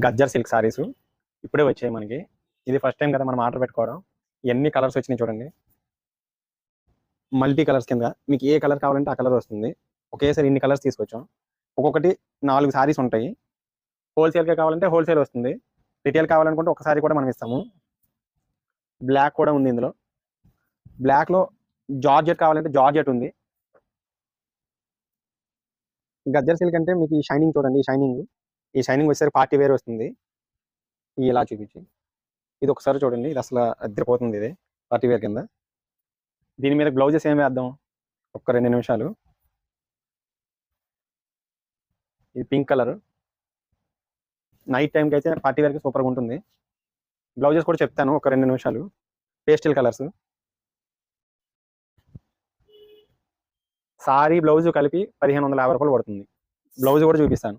Gajjar silk saris ఇప్పుడే వచ్చాయి మనకి. ఇది ఫస్ట్ టైం కదా మనం ఆర్డర్ పెట్టుకోవడం. ఎన్ని కలర్స్ వచ్చినాయి చూడండి. మల్టీ కలర్స్ కింద మీకు ఏ కలర్ కావాలంటే ఆ కలర్ వస్తుంది. ఒకేసారి ఇన్ని కలర్స్ తీసుకొచ్చాం. ఒక్కొక్కటి 4 సారీస్ ఉంటాయి. హోల్సేల్గా కావాలంటే హోల్సేల్ వస్తుంది. రిటైల్ కావాలనుకుంటే ఒక సారీ కూడా మనం ఇస్తాము. బ్లాక్ కూడా ఉంది ఇందులో. బ్లాక్లో జార్జెట్ కావాలంటే జార్జెట్ ఉంది. గజ్జర్ సిల్క్ అంటే మీకు ఈ షైనింగ్ చూడండి. ఈ షైనింగ్ వచ్చేసరికి పార్టీ వేర్ వస్తుంది. ఇలా చూపించి ఇది ఒకసారి చూడండి. ఇది అసలు అద్దరిపోతుంది. ఇది పార్టీ వేర్ కింద. దీని మీద బ్లౌజెస్ ఏమి వేద్దాం ఒక్క 2 నిమిషాలు. ఇది పింక్ కలర్. నైట్ టైంకి అయితే పార్టీ వేర్కి సూపర్గా ఉంటుంది. బ్లౌజెస్ కూడా చెప్తాను ఒక 2 నిమిషాలు. Pastel colours. సారీ బ్లౌజ్ కలిపి 1550 రూపాయలు పడుతుంది. బ్లౌజ్ కూడా చూపిస్తాను.